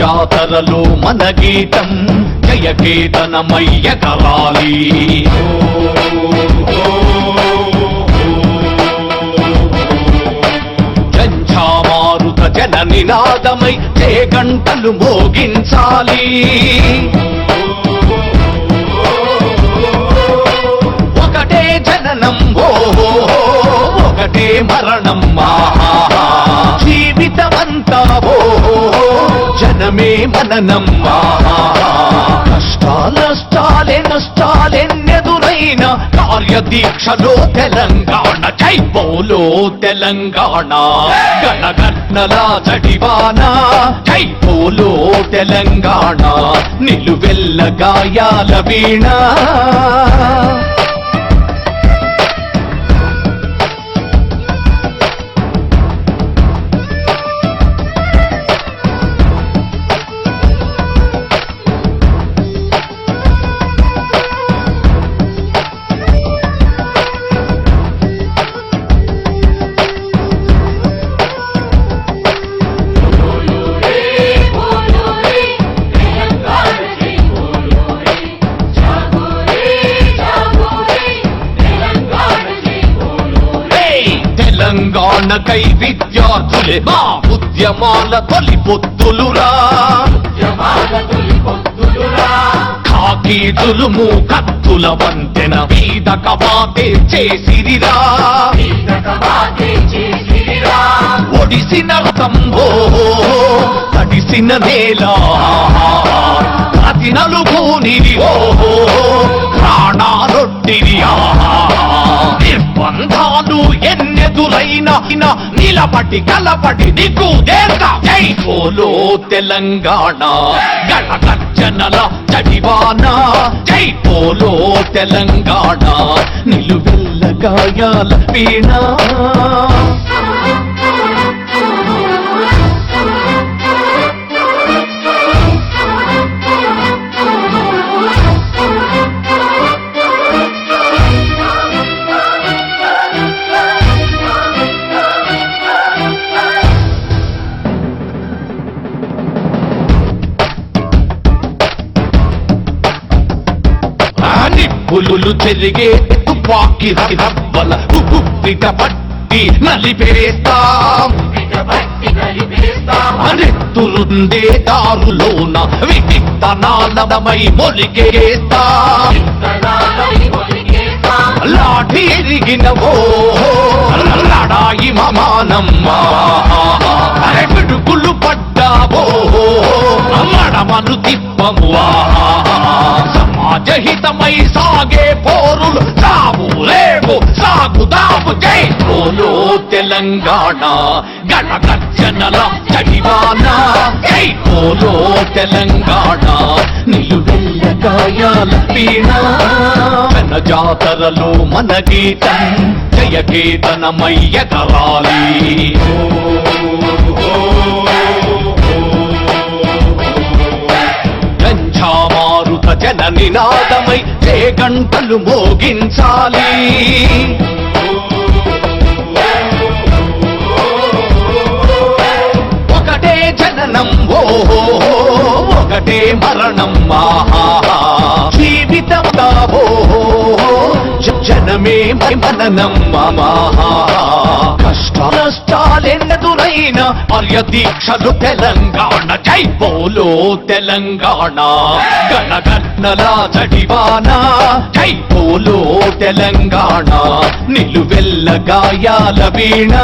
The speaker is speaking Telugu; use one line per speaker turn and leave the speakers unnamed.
జాతరలో మన గీతం జయకేతనమయ్య కరాలి. జంఝామారుత జన నినాదమై గంటలు మోగించాలి. ఒకటే జననం ఒకటే మరణం జీవితమంతా జనమే మననం. కష్టాలష్టాలే నష్టాలెన్నెదురైన కార్యదీక్షలో తెలంగాణ జై బోలో తెలంగాణ. గణగణల జడివాన జై బోలో తెలంగాణ. నిలువెల్ల గాయాల వీణ తెలంగాణకై విద్యార్థులే మా ఉద్యమాల తొలి పొత్తులురా. ఖాకీ తులుము కత్తుల వంతెన మీద కవాతే చేసిరిరా. ఒడిసిన రథంబో తడిసిన నేల అతి నలుగునిరి ప్రాణారొట్టిరి. నిర్బంధాలు ఎన్నెదురైనా నిలబడి కలబడి దిగు దేశ జై బోలో తెలంగాణ. గణగర్జనల జడివాన జై బోలో తెలంగాణ. నిలువెల్ల గాయాల వీణ పులులు చెరిగే తుపాకి రవ్వల ఉప్పిట పట్టి నలిపేస్తాం. నెత్తురుండే దారులోన విత్తనాలమై మొలిగేస్తాం. లాఠీ ఎరిగినవో లడాయి మమానమ్మా. పిడుగులు పడ్డావో మడమను తిప్పము. సమాజహితమై సాగే పోరులు సాగు రేపు సాగుదాము జై బోలో తెలంగాణ. గణగర్జనల జడివాన జై బోలో తెలంగాణ. నిలువెల్ల గాయాల వీణ జన జాతరలో మన గీతం జయకేతనమయ్య కరాలి. జంఝామారుత జన నినాదమై గంటలు మోగించాలి. ఒకటే జననం ఒకటే మరణం జీవితమంతా జనమే మననం. కష్టాలెన్నెదురైన కార్యదీక్షలు తెలంగాణ జై బోలో తెలంగాణ. గణగణల జడివాన జై బోలో తెలంగాణ. నిలువెల్ల గాయాల వీణ